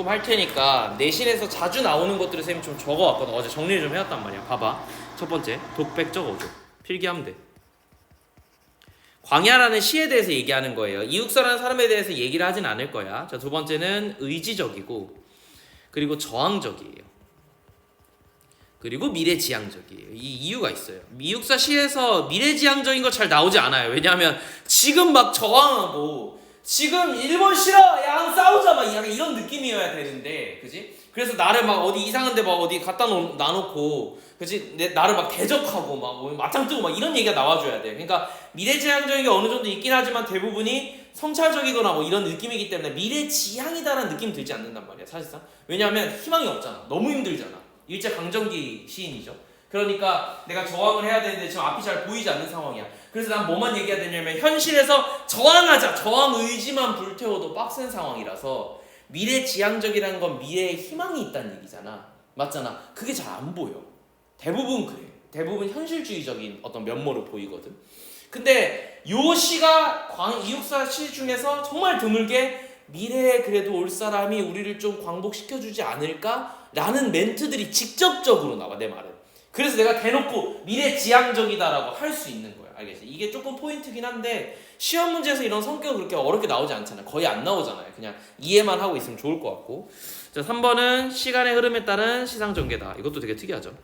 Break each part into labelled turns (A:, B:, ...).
A: 좀 할 테니까 내신에서 자주 나오는 것들을 쌤이 좀 적어왔거든. 어제 정리를 좀 해왔단 말이야. 봐봐. 첫 번째, 독백 적어줘. 필기하면 돼. 광야라는 시에 대해서 얘기하는 거예요. 이육사라는 사람에 대해서 얘기를 하진 않을 거야. 자, 두 번째는 의지적이고, 그리고 저항적이에요. 그리고 미래지향적이에요. 이 이유가 있어요. 이육사 시에서 미래지향적인 거 잘 나오지 않아요. 왜냐하면 지금 막 저항하고 지금 일본 싫어! 야 싸우자! 막 약간 이런 느낌이어야 되는데, 그지? 그래서 나를 막 어디 이상한데 막 어디 갖다 놔놓고, 그지? 나를 막 대적하고 막 맞짱 뜨고 막 이런 얘기가 나와줘야 돼. 그러니까 미래지향적인 게 어느 정도 있긴 하지만 대부분이 성찰적이거나 뭐 이런 느낌이기 때문에 미래지향이다라는 느낌이 들지 않는단 말이야, 사실상. 왜냐하면 희망이 없잖아. 너무 힘들잖아. 일제 강점기 시인이죠. 그러니까 내가 저항을 해야 되는데 지금 앞이 잘 보이지 않는 상황이야. 그래서 난 뭐만 얘기해야 되냐면 현실에서 저항하자. 저항 의지만 불태워도 빡센 상황이라서 미래지향적이라는 건 미래에 희망이 있다는 얘기잖아. 맞잖아. 그게 잘 안 보여. 대부분 그래. 대부분 현실주의적인 어떤 면모로 보이거든. 근데 요 시가 이육사 시 중에서 정말 드물게 미래에 그래도 올 사람이 우리를 좀 광복시켜주지 않을까? 라는 멘트들이 직접적으로 나와, 내 말은. 그래서 내가 대놓고 미래지향적이다라고 할 수 있는 거야. 알겠지? 이게 조금 포인트긴 한데 시험 문제에서 이런 성격은 그렇게 어렵게 나오지 않잖아요. 거의 안 나오잖아요. 그냥 이해만 하고 있으면 좋을 것 같고. 자, 3번은 시간의 흐름에 따른 시상전개다. 이것도 되게 특이하죠.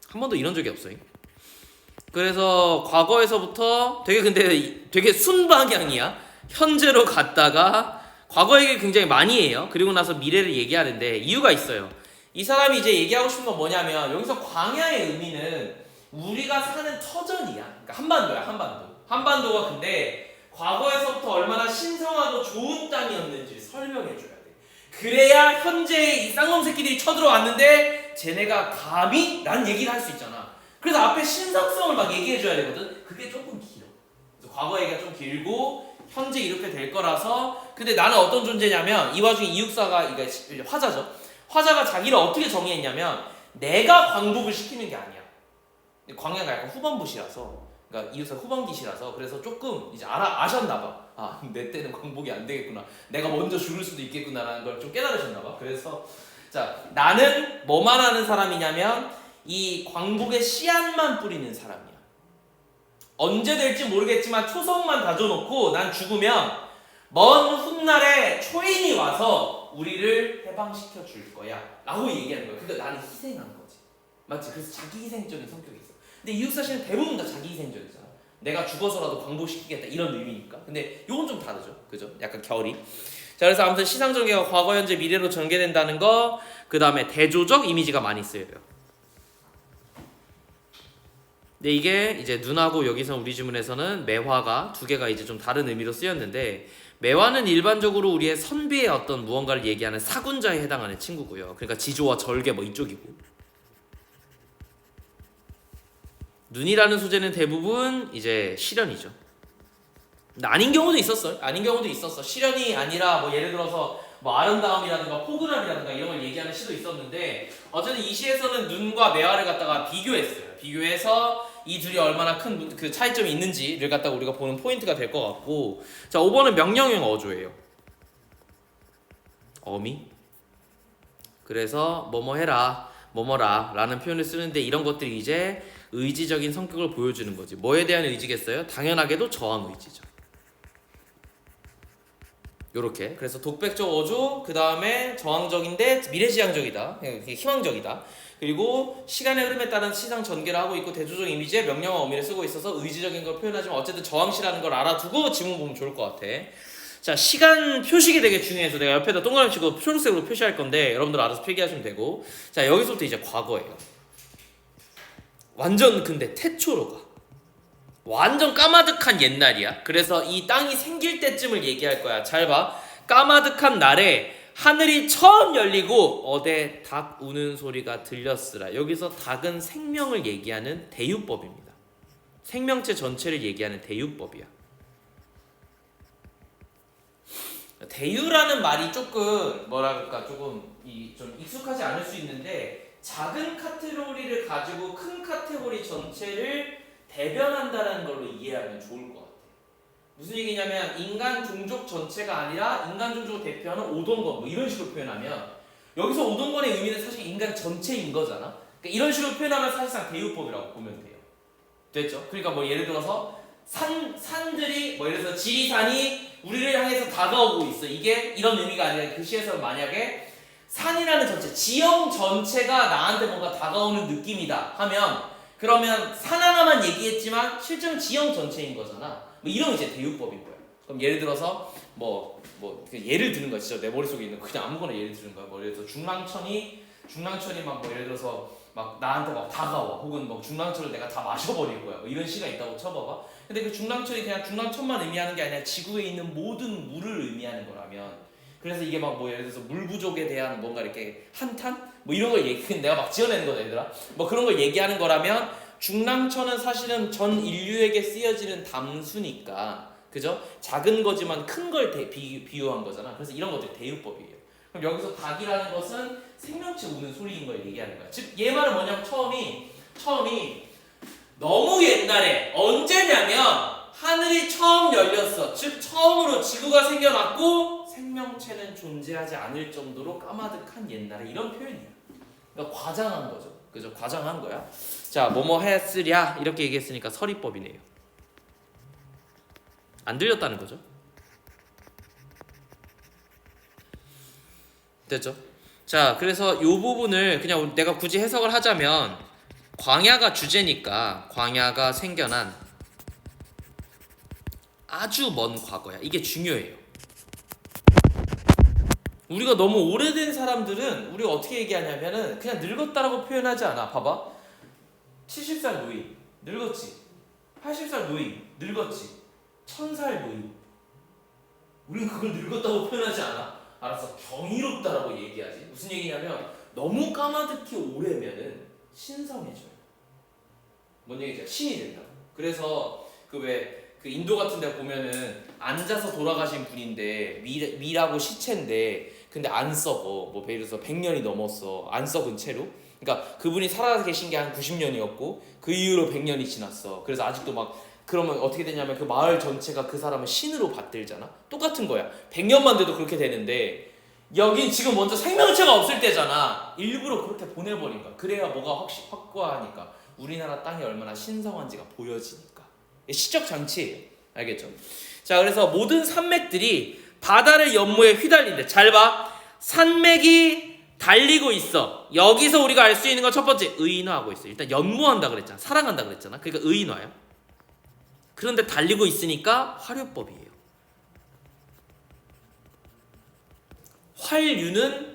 A: 한 번도 이런 적이 없어요. 그래서 과거에서부터 되게 순방향이야. 현재로 갔다가 과거 얘기를 굉장히 많이 해요. 그리고 나서 미래를 얘기하는데 이유가 있어요. 이 사람이 이제 얘기하고 싶은 건 뭐냐면 여기서 광야의 의미는 우리가 사는 터전이야. 그러니까 한반도야, 한반도. 한반도가 근데 과거에서부터 얼마나 신성하고 좋은 땅이었는지 설명해줘야 돼. 그래야 현재의 이 쌍놈 새끼들이 쳐들어왔는데 쟤네가 감히? 라는 얘기를 할 수 있잖아. 그래서 앞에 신성성을 막 얘기해줘야 되거든. 그게 조금 길어. 그래서 과거 얘기가 좀 길고 현재 이렇게 될 거라서. 근데 나는 어떤 존재냐면 이 와중에 이육사가 이게 화자죠. 화자가 자기를 어떻게 정의했냐면 내가 광복을 시키는 게 아니야. 광야가 약간 후반부시라서, 그러니까 이육사 후반기시라서 그래서 조금 이제 아셨나봐. 아, 내 때는 광복이 안 되겠구나. 내가 먼저 죽을 수도 있겠구나라는 걸 좀 깨달으셨나봐. 그래서 자, 나는 뭐만 하는 사람이냐면 이 광복의 씨앗만 뿌리는 사람이야. 언제 될지 모르겠지만 초석만 다져놓고 난 죽으면 먼 훗날에 초인이 와서 우리를 해방시켜 줄 거야 라고 얘기하는 거야. 그러니까 나는 희생한 거지. 맞지? 그래서 자기 희생적인 성격이 있어. 근데 이육사실은 대부분 다 자기 희생적이잖아. 내가 죽어서라도 광복시키겠다 이런 의미니까. 근데 요건 좀 다르죠. 그죠? 약간 결이. 자, 그래서 아무튼 시상전개가 과거, 현재, 미래로 전개된다는 거, 그 다음에 대조적 이미지가 많이 쓰여요. 근데 이게 이제 눈하고 여기서 우리 지문에서는 매화가 두 개가 이제 좀 다른 의미로 쓰였는데, 매화는 일반적으로 우리의 선비의 어떤 무언가를 얘기하는 사군자에 해당하는 친구고요. 그러니까 지조와 절개 뭐 이쪽이고, 눈이라는 소재는 대부분 이제 실현이죠. 근데 아닌 경우도 있었어요. 아닌 경우도 있었어. 실현이 아니라 뭐 예를 들어서 뭐 아름다움이라든가 포근함이라든가 이런 걸 얘기하는 시도 있었는데, 어쨌든 이 시에서는 눈과 매화를 갖다가 비교했어요. 비교해서 이 둘이 얼마나 큰 그 차이점이 있는지를 갖다가 우리가 보는 포인트가 될 것 같고. 자, 5번은 명령형 어조예요. 어미. 그래서 뭐뭐 해라, 뭐뭐라 라는 표현을 쓰는데, 이런 것들이 이제 의지적인 성격을 보여주는 거지. 뭐에 대한 의지겠어요? 당연하게도 저항 의지죠. 요렇게. 그래서 독백적 어조, 그 다음에 저항적인데 미래지향적이다, 희망적이다. 그리고 시간의 흐름에 따른 시상 전개를 하고 있고, 대조적 이미지에 명령어 어미를 쓰고 있어서 의지적인 걸 표현하지만 어쨌든 저항시라는 걸 알아두고 지문 보면 좋을 것 같아. 자, 시간 표식이 되게 중요해서 내가 옆에다 동그라미 치고 초록색으로 표시할 건데 여러분들 알아서 필기하시면 되고. 자, 여기서부터 이제 과거예요. 완전 근데 태초로 가. 완전 까마득한 옛날이야. 그래서 이 땅이 생길 때쯤을 얘기할 거야. 잘 봐. 까마득한 날에 하늘이 처음 열리고 어대 닭 우는 소리가 들렸으라. 여기서 닭은 생명을 얘기하는 대유법입니다. 생명체 전체를 얘기하는 대유법이야. 대유라는 말이 조금 뭐랄까 조금 좀 익숙하지 않을 수 있는데, 작은 카테고리를 가지고 큰 카테고리 전체를 대변한다는 걸로 이해하면 좋을 것 같아요. 무슨 얘기냐면 인간 종족 전체가 아니라 인간 종족을 대표하는 오동건 뭐 이런 식으로 표현하면 여기서 오동건의 의미는 사실 인간 전체인 거잖아. 그러니까 이런 식으로 표현하면 사실상 대유법이라고 보면 돼요. 됐죠? 그러니까 뭐 예를 들어서 산들이 뭐 예를 들어서 지리산이 우리를 향해서 다가오고 있어. 이게 이런 의미가 아니라 그 시에서 만약에 산이라는 전체, 지형 전체가 나한테 뭔가 다가오는 느낌이다 하면 그러면 산 하나만 얘기했지만 실제는 지형 전체인 거잖아. 뭐 이런 이제 대유법인 거야. 그럼 예를 들어서 예를 드는 거야. 진짜 내 머릿속에 있는 거 그냥 아무거나 예를 드는 거야. 뭐 예를 들어서 중랑천이 막 뭐 예를 들어서 막 나한테 막 다가와. 혹은 뭐 중랑천을 내가 다 마셔버릴 거야. 뭐 이런 시가 있다고 쳐봐봐. 근데 그 중랑천이 그냥 중랑천만 의미하는 게 아니라 지구에 있는 모든 물을 의미하는 거라면 그래서 이게 막 뭐 예를 들어서 물 부족에 대한 뭔가 이렇게 한탄? 뭐 이런 걸 내가 막 지어내는 거다 얘들아. 뭐 그런 걸 얘기하는 거라면 중랑천은 사실은 전 인류에게 쓰여지는 담수니까 그죠? 작은 거지만 큰 걸 비유한 거잖아. 그래서 이런 것들이 대유법이에요. 그럼 여기서 닭이라는 것은 생명체 우는 소리인 걸 얘기하는 거야. 즉 얘 말은 뭐냐면 처음이 너무 옛날에 언제냐면 하늘이 처음 열렸어. 즉 처음으로 지구가 생겨났고 생명체는 존재하지 않을 정도로 까마득한 옛날에 이런 표현이야. 그러니까 과장한 거죠. 그죠? 과장한 거야. 자, 뭐뭐 했으랴 이렇게 얘기했으니까 서리법이네요. 안 들렸다는 거죠. 됐죠? 자, 그래서 이 부분을 그냥 내가 굳이 해석을 하자면 광야가 주제니까 광야가 생겨난 아주 먼 과거야. 이게 중요해요. 우리가 너무 오래된 사람들은 우리가 어떻게 얘기하냐면은 그냥 늙었다라고 표현하지 않아. 봐봐. 70살 노인 늙었지. 80살 노인 늙었지. 1000살 노인 우리는 그걸 늙었다고 표현하지 않아. 알았어. 경이롭다라고 얘기하지. 무슨 얘기냐면 너무 까마득히 오래면은 신성해져요. 뭔 얘기죠? 신이 된다고. 그래서 그 인도 같은 데 보면은 앉아서 돌아가신 분인데 미라고 시체인데 근데 안 썩어. 뭐 예를 들어서 100년이 넘었어. 안 썩은 채로. 그러니까 그분이 살아계신 게 한 90년이었고 그 이후로 100년이 지났어. 그래서 아직도 막 그러면 어떻게 되냐면 그 마을 전체가 그 사람을 신으로 받들잖아. 똑같은 거야. 100년만 돼도 그렇게 되는데 여긴 지금 먼저 생명체가 없을 때잖아. 일부러 그렇게 보내버린 거야. 그래야 뭐가 확고하니까 우리나라 땅이 얼마나 신성한지가 보여지니까. 시적 장치예요. 알겠죠? 자, 그래서 모든 산맥들이 바다를 연모에 휘달린대. 잘 봐. 산맥이 달리고 있어. 여기서 우리가 알 수 있는 건 첫 번째 의인화하고 있어. 일단 연모한다 그랬잖아. 사랑한다 그랬잖아. 그러니까 의인화야. 그런데 달리고 있으니까 화류법이에요. 활류는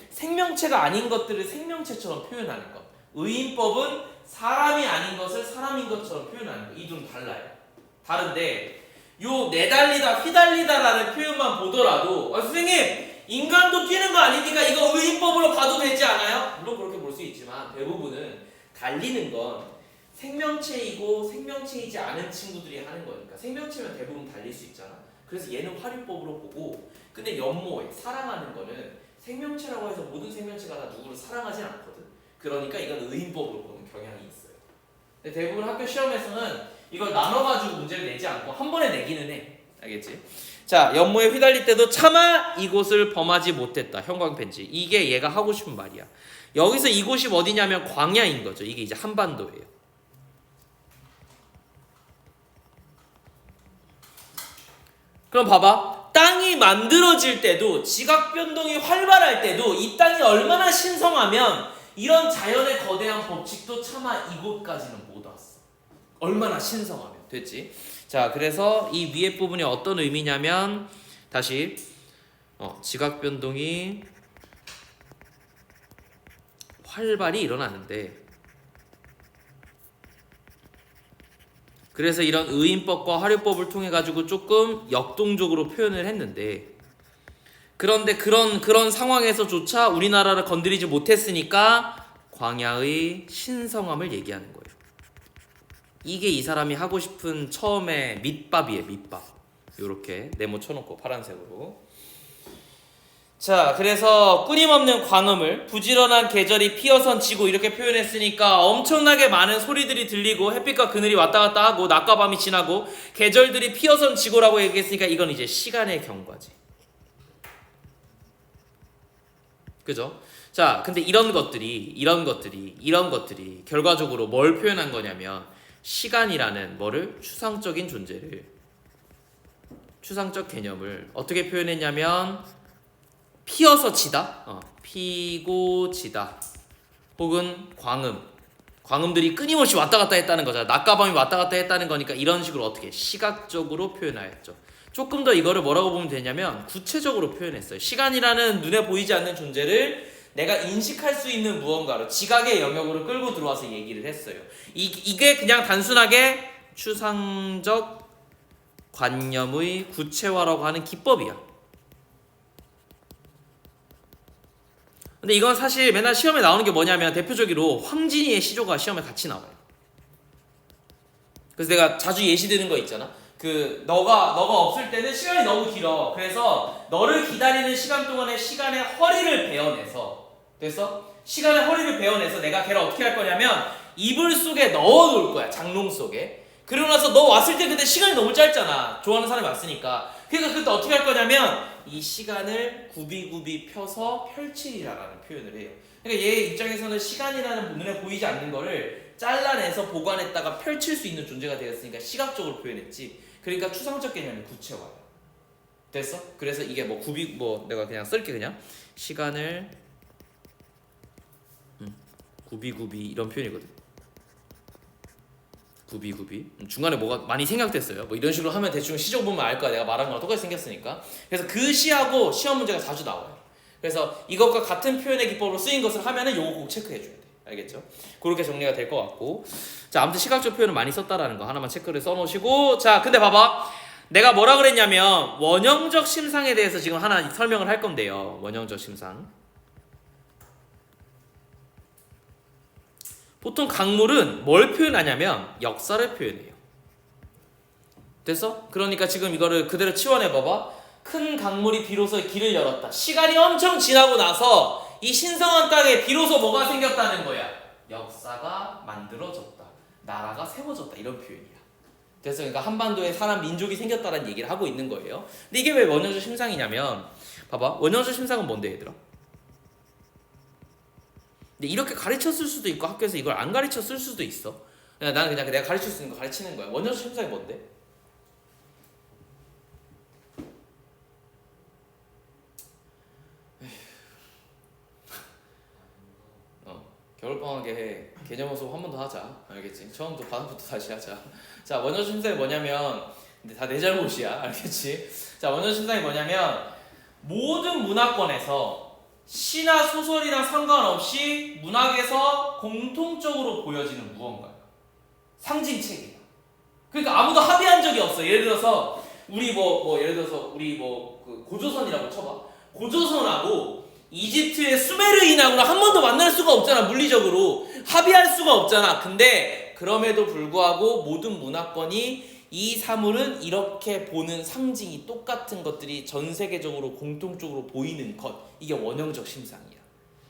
A: 생명체가 아닌 것들을 생명체처럼 표현하는 것. 의인법은 사람이 아닌 것을 사람인 것처럼 표현하는 것. 이 둘은 달라요. 다른데 요 내달리다, 휘달리다라는 표현만 보더라도 선생님 인간도 뛰는 거 아닙니까? 이거 의인법으로 봐도 되지 않아요? 물론 그렇게 볼 수 있지만 대부분은 달리는 건 생명체이고 생명체이지 않은 친구들이 하는 거니까 생명체면 대부분 달릴 수 있잖아. 그래서 얘는 화류법으로 보고 근데 연모에 사랑하는 거는 생명체라고 해서 모든 생명체가 다 누구를 사랑하진 않거든. 그러니까 이건 의인법으로 보는 경향이 있어요. 근데 대부분 학교 시험에서는 이걸 나눠가지고 문제를 내지 않고 한 번에 내기는 해. 알겠지? 자, 연모에 휘달릴 때도 차마 이곳을 범하지 못했다. 형광펜지. 이게 얘가 하고 싶은 말이야. 여기서 이곳이 어디냐면 광야인 거죠. 이게 이제 한반도예요. 그럼 봐봐. 땅이 만들어질 때도 지각 변동이 활발할 때도 이 땅이 얼마나 신성하면 이런 자연의 거대한 법칙도 차마 이곳까지는 못 왔어. 얼마나 신성하면. 됐지? 자, 그래서 이 위에 부분이 어떤 의미냐면 다시 지각 변동이 활발히 일어나는데 그래서 이런 의인법과 화류법을 통해 가지고 조금 역동적으로 표현을 했는데 그런데 그런 상황에서조차 우리나라를 건드리지 못했으니까 광야의 신성함을 얘기하는 거예요. 이게 이 사람이 하고 싶은 처음에 밑밥이에요. 밑밥. 요렇게 네모 쳐놓고 파란색으로. 자, 그래서 끊임없는 광음을 부지런한 계절이 피어선 지고 이렇게 표현했으니까 엄청나게 많은 소리들이 들리고 햇빛과 그늘이 왔다 갔다 하고 낮과 밤이 지나고 계절들이 피어선 지고라고 얘기했으니까 이건 이제 시간의 경과지. 그죠? 자, 근데 이런 것들이 결과적으로 뭘 표현한 거냐면 시간이라는 뭐를 추상적인 존재를 추상적 개념을 어떻게 표현했냐면 피어서 지다, 피고 지다, 혹은 광음들이 끊임없이 왔다 갔다 했다는 거잖아. 낮과 밤이 왔다 갔다 했다는 거니까 이런 식으로 어떻게 시각적으로 표현하였죠. 조금 더 이거를 뭐라고 보면 되냐면 구체적으로 표현했어요. 시간이라는 눈에 보이지 않는 존재를 내가 인식할 수 있는 무언가로 지각의 영역으로 끌고 들어와서 얘기를 했어요. 이게 그냥 단순하게 추상적 관념의 구체화라고 하는 기법이야. 근데 이건 사실 맨날 시험에 나오는 게 뭐냐면 대표적으로 황진이의 시조가 시험에 같이 나와요. 그래서 내가 자주 예시 드는 거 있잖아. 너가 없을 때는 시간이 너무 길어. 그래서 너를 기다리는 시간 동안에 시간의 허리를 베어내서 내가 걔를 어떻게 할 거냐면 이불 속에 넣어놓을 거야. 장롱 속에. 그러고 나서 너 왔을 때 근데 시간이 너무 짧잖아. 좋아하는 사람이 왔으니까. 그러니까 그때 어떻게 할 거냐면 이 시간을 굽이굽이 펴서 펼치리라는 표현을 해요. 그러니까 얘 입장에서는 시간이라는 눈에 보이지 않는 거를 잘라내서 보관했다가 펼칠 수 있는 존재가 되었으니까 시각적으로 표현했지. 그러니까 추상적 개념이 구체화야. 됐어? 그래서 이게 내가 그냥 쓸게. 그냥 시간을 굽이굽이 이런 표현이거든. 굽이굽이 중간에 뭐가 많이 생략됐어요. 뭐 이런 식으로 하면 대충 시적 보면 알 거야. 내가 말한 거랑 똑같이 생겼으니까. 그래서 그 시하고 시험 문제가 자주 나와요. 그래서 이것과 같은 표현의 기법으로 쓰인 것을 하면은 요거 꼭 체크해 줘야 돼. 알겠죠? 그렇게 정리가 될 것 같고. 자, 아무튼 시각적 표현을 많이 썼다라는 거 하나만 체크를 써놓으시고. 자, 근데 봐봐. 내가 뭐라 그랬냐면 원형적 심상에 대해서 지금 하나 설명을 할 건데요. 원형적 심상. 보통 강물은 뭘 표현하냐면 역사를 표현해요. 됐어? 그러니까 지금 이거를 그대로 치워내봐봐. 큰 강물이 비로소 길을 열었다. 시간이 엄청 지나고 나서 이 신성한 땅에 비로소 뭐가 생겼다는 거야? 역사가 만들어졌다. 나라가 세워졌다. 이런 표현이야. 됐어? 그러니까 한반도에 사람 민족이 생겼다는 얘기를 하고 있는 거예요. 근데 이게 왜 원형적 심상이냐면 봐봐. 원형적 심상은 뭔데 얘들아? 근데 이렇게 가르쳤을 수도 있고 학교에서 이걸 안 가르쳤을 수도 있어. 나는 그냥 내가 가르칠 수 있는 거 가르치는 거야. 원형적 심상이 뭔데? 겨울방학에 개념 수업 한 번 더 하자. 알겠지? 처음부터 바닥부터 다시 하자. 자, 원형 심상이 뭐냐면 근데 다 내 잘못이야. 알겠지? 자, 원형 심상이 뭐냐면 모든 문화권에서 시나 소설이랑 상관없이 문학에서 공통적으로 보여지는 무언가야. 상징책이야. 그러니까 아무도 합의한 적이 없어. 예를 들어서 우리 그 고조선이라고 쳐봐. 고조선하고 이집트의 수메르인하고는 한 번도 만날 수가 없잖아. 물리적으로 합의할 수가 없잖아. 근데 그럼에도 불구하고 모든 문화권이 이 사물은 이렇게 보는 상징이 똑같은 것들이 전 세계적으로 공통적으로 보이는 것, 이게 원형적 심상이야.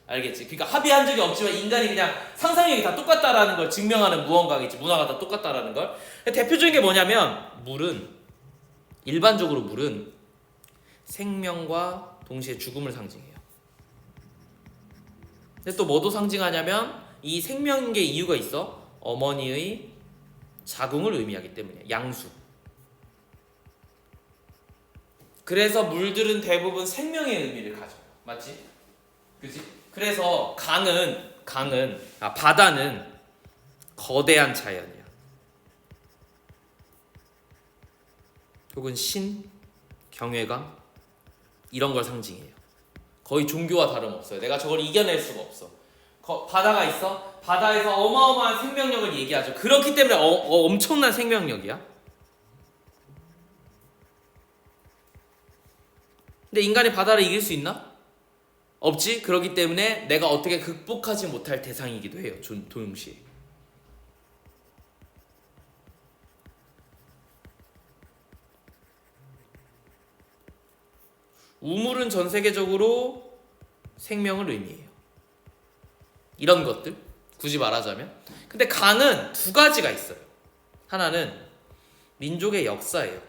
A: 알겠지? 그러니까 합의한 적이 없지만 인간이 그냥 상상력이 다 똑같다라는 걸 증명하는 무언가겠지. 문화가 다 똑같다라는 걸. 대표적인 게 뭐냐면 일반적으로 물은 생명과 동시에 죽음을 상징해요. 근데 또 뭐도 상징하냐면 이 생명인 게 이유가 있어. 어머니의 자궁을 의미하기 때문이야. 양수. 그래서 물들은 대부분 생명의 의미를 가져요. 맞지? 그치? 그래서 바다는 거대한 자연이야. 혹은 신, 경외감 이런 걸 상징해요. 거의 종교와 다름없어요. 내가 저걸 이겨낼 수가 없어. 바다가 있어? 바다에서 어마어마한 생명력을 얘기하죠. 그렇기 때문에 엄청난 생명력이야. 근데 인간이 바다를 이길 수 있나? 없지? 그렇기 때문에 내가 어떻게 극복하지 못할 대상이기도 해요. 동시에. 우물은 전 세계적으로 생명을 의미해요. 이런 것들 굳이 말하자면. 근데 강은 두 가지가 있어요. 하나는 민족의 역사예요.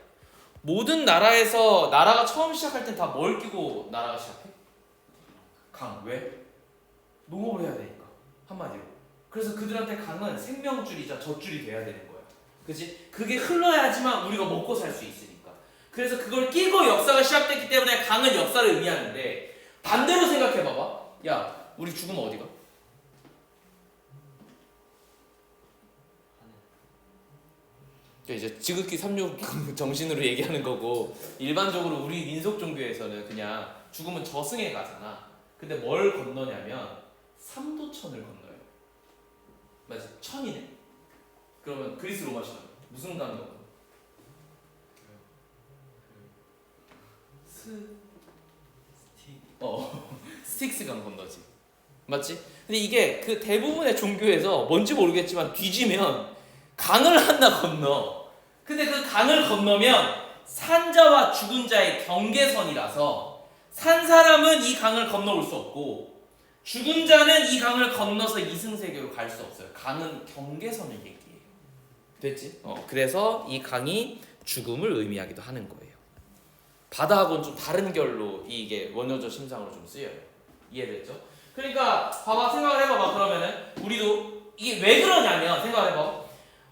A: 모든 나라에서 나라가 처음 시작할 땐 다 뭘 끼고 나라가 시작해? 강. 왜? 농업을 해야 되니까. 한마디로. 그래서 그들한테 강은 생명줄이자 젖줄이 돼야 되는 거야. 그치? 그게 흘러야지만 우리가 먹고 살 수 있으니까. 그래서 그걸 끼고 역사가 시작됐기 때문에 강은 역사를 의미하는데, 반대로 생각해봐봐. 야, 우리 죽으면 어디가? 이제 지극히 삼육 정신으로 얘기하는 거고, 일반적으로 우리 민속 종교에서는 그냥 죽으면 저승에 가잖아. 근데 뭘 건너냐면 삼도천을 건너요. 맞지? 천이네. 그러면 그리스 로마 신화 무슨 강을 건너? 스틱스 강 건너지. 맞지? 근데 이게 그 대부분의 종교에서 뭔지 모르겠지만 뒤지면 강을 하나 건너. 근데 그 강을 건너면 산자와 죽은 자의 경계선이라서 산 사람은 이 강을 건너올 수 없고 죽은 자는 이 강을 건너서 이승세계로 갈 수 없어요. 강은 경계선을 얘기해요. 됐지? 그래서 이 강이 죽음을 의미하기도 하는 거예요. 바다하고는 좀 다른 결로 이게 원효저 심상으로 좀 쓰여요. 이해됐죠? 그러니까 봐봐, 생각을 해봐봐. 그러면은 우리도 이게 왜 그러냐면 생각해봐.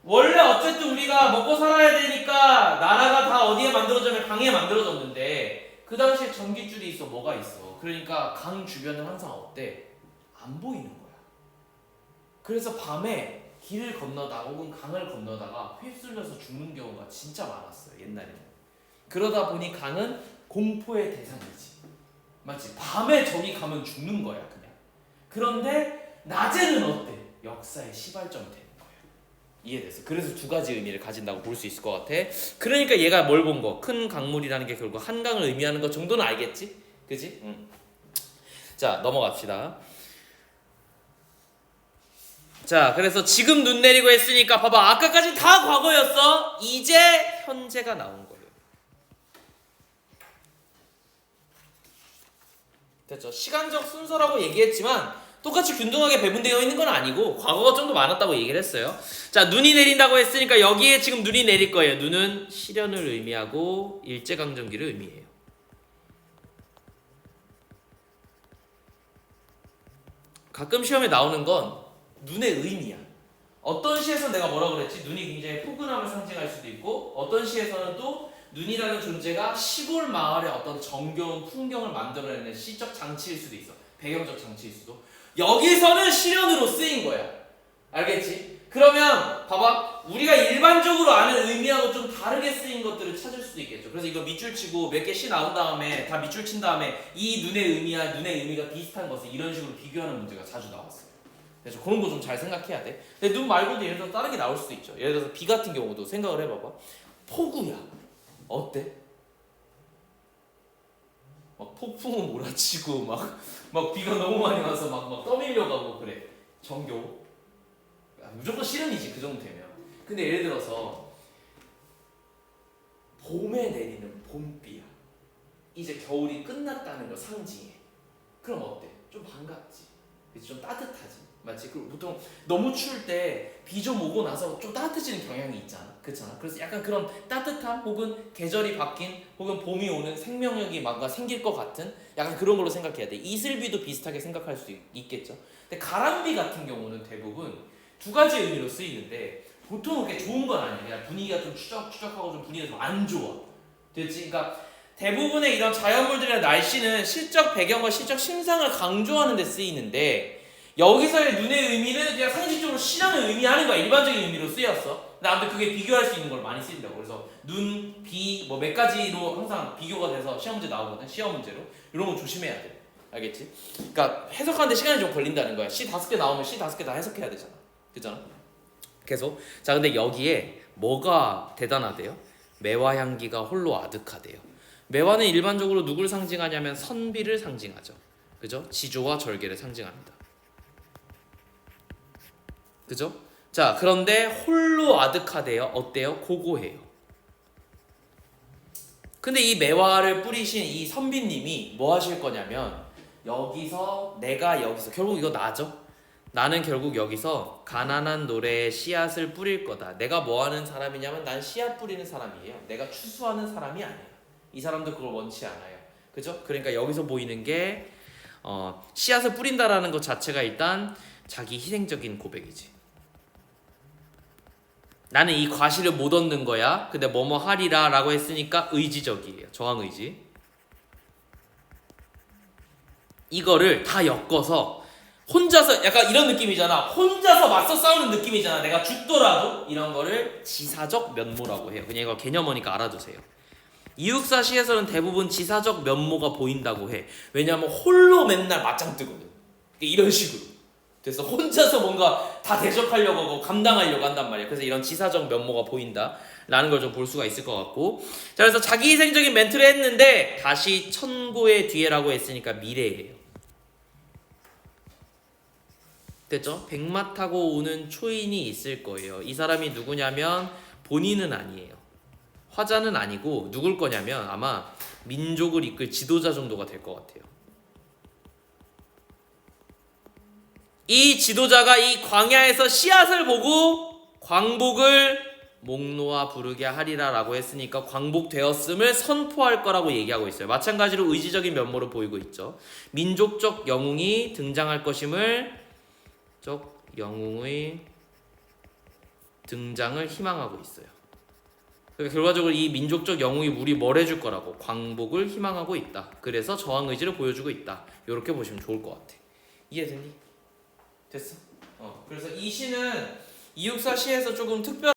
A: 원래 어쨌든 우리가 먹고 살아야 되니까 나라가 다 어디에 만들어졌냐면 강에 만들어졌는데 그 당시에 전깃줄이 있어. 뭐가 있어. 그러니까 강 주변은 항상 어때? 안 보이는 거야. 그래서 밤에 길을 건너다가 혹은 강을 건너다가 휩쓸려서 죽는 경우가 진짜 많았어요. 옛날에는. 그러다 보니 강은 공포의 대상이지. 맞지? 밤에 저기 가면 죽는 거야 그냥. 그런데 낮에는 어때? 역사의 시발점이 되는 거예요. 이해됐어? 그래서 두 가지 의미를 가진다고 볼 수 있을 것 같아. 그러니까 얘가 뭘 본 거? 큰 강물이라는 게 결국 한강을 의미하는 것 정도는 알겠지? 그지? 자, 넘어갑시다. 자, 그래서 지금 눈 내리고 했으니까 봐봐. 아까까지 다 과거였어. 이제 현재가 나온 거예요. 됐죠? 시간적 순서라고 얘기했지만 똑같이 균등하게 배분되어 있는 건 아니고 과거가 좀 더 많았다고 얘기를 했어요. 자, 눈이 내린다고 했으니까 여기에 지금 눈이 내릴 거예요. 눈은 시련을 의미하고 일제강점기를 의미해요. 가끔 시험에 나오는 건 눈의 의미야. 어떤 시에서 내가 뭐라 그랬지? 눈이 굉장히 포근함을 상징할 수도 있고 어떤 시에서는 또 눈이라는 존재가 시골 마을의 어떤 정겨운 풍경을 만들어내는 시적 장치일 수도 있어. 배경적 장치일 수도. 여기서는 시련으로 쓰인 거야. 알겠지? 그러면 봐봐. 우리가 일반적으로 아는 의미하고 좀 다르게 쓰인 것들을 찾을 수도 있겠죠. 그래서 이거 밑줄 치고 몇 개 시 나온 다음에 다 밑줄 친 다음에 이 눈의 의미와 눈의 의미가 비슷한 것을 이런 식으로 비교하는 문제가 자주 나왔어요. 그래서 그런 거 좀 잘 생각해야 돼. 근데 눈 말고도 예를 들어서 다른 게 나올 수도 있죠. 예를 들어서 비 같은 경우도 생각을 해봐봐. 폭우야. 어때? 막 폭풍은 몰아치고 막 비가 너무 많이 와서 막 떠밀려가고 그래. 정겨워. 무조건 시련이지 그 정도 되면. 근데 예를 들어서 봄에 내리는 봄비야. 이제 겨울이 끝났다는 걸 상징해. 그럼 어때? 좀 반갑지. 그치? 좀 따뜻하지. 맞지? 그리고 보통 너무 추울 때 비 좀 오고 나서 좀 따뜻해지는 경향이 있잖아. 그렇잖아. 그래서 약간 그런 따뜻함 혹은 계절이 바뀐 혹은 봄이 오는 생명력이 뭔가 생길 것 같은 약간 그런 걸로 생각해야 돼. 이슬비도 비슷하게 생각할 수 있겠죠. 근데 가람비 같은 경우는 대부분 두 가지 의미로 쓰이는데 보통 그렇게 좋은 건 아니야. 그냥 분위기가 좀 추적추적하고 좀 분위기가 좀 안 좋아. 됐지? 그러니까 대부분의 이런 자연물들이나 날씨는 시적 배경과 시적 심상을 강조하는 데 쓰이는데 여기서의 눈의 의미는 그냥 상식적으로 시련을 의미하는 거야. 일반적인 의미로 쓰였어. 근데 아무튼 그게 비교할 수 있는 걸 많이 쓰인다고. 그래서 눈, 비 뭐 몇 가지로 항상 비교가 돼서 시험 문제 나오거든. 시험 문제로. 이런 거 조심해야 돼. 알겠지? 그러니까 해석하는데 시간이 좀 걸린다는 거야. 시 5개 나오면 시 5개 다 해석해야 되잖아. 그잖아? 계속. 자, 근데 여기에 뭐가 대단하대요? 매화 향기가 홀로 아득하대요. 매화는 일반적으로 누굴 상징하냐면 선비를 상징하죠. 그죠? 지조와 절개를 상징합니다. 그죠? 자, 그런데 홀로 아득하대요. 어때요? 고고해요. 근데 이 매화를 뿌리신 이 선비님이 뭐 하실 거냐면 여기서 내가 여기서 결국 이거 나죠. 나는 결국 여기서 가난한 노래의 씨앗을 뿌릴 거다. 내가 뭐 하는 사람이냐면 난 씨앗 뿌리는 사람이에요. 내가 추수하는 사람이 아니에요. 이 사람도 그걸 원치 않아요. 그죠? 그러니까 여기서 보이는 게 씨앗을 뿌린다라는 것 자체가 일단 자기 희생적인 고백이지. 나는 이 과실을 못 얻는 거야. 근데 뭐뭐 하리라 라고 했으니까 의지적이에요. 저항의지. 이거를 다 엮어서 혼자서 약간 이런 느낌이잖아. 혼자서 맞서 싸우는 느낌이잖아. 내가 죽더라도 이런 거를 지사적 면모라고 해요. 그냥 이거 개념어니까 알아두세요. 이육사 시에서는 대부분 지사적 면모가 보인다고 해. 왜냐하면 홀로 맨날 맞짱 뜨거든. 이런 식으로. 그래서 혼자서 뭔가 다 대적하려고 하고 감당하려고 한단 말이야. 그래서 이런 지사적 면모가 보인다라는 걸 좀 볼 수가 있을 것 같고. 자, 그래서 자기희생적인 멘트를 했는데 다시 천고의 뒤에라고 했으니까 미래예요. 됐죠? 백마 타고 오는 초인이 있을 거예요. 이 사람이 누구냐면 본인은 아니에요. 화자는 아니고 누굴 거냐면 아마 민족을 이끌 지도자 정도가 될 것 같아요. 이 지도자가 이 광야에서 씨앗을 보고 광복을 목 놓아 부르게 하리라 라고 했으니까 광복되었음을 선포할 거라고 얘기하고 있어요. 마찬가지로 의지적인 면모를 보이고 있죠. 민족적 영웅이 등장할 것임을 영웅의 등장을 희망하고 있어요. 그러니까 결과적으로 이 민족적 영웅이 우리 뭘 해줄 거라고 광복을 희망하고 있다. 그래서 저항 의지를 보여주고 있다. 이렇게 보시면 좋을 것 같아. 이해됐니? 됐어? 그래서 이 시는 이육사 시에서 조금 특별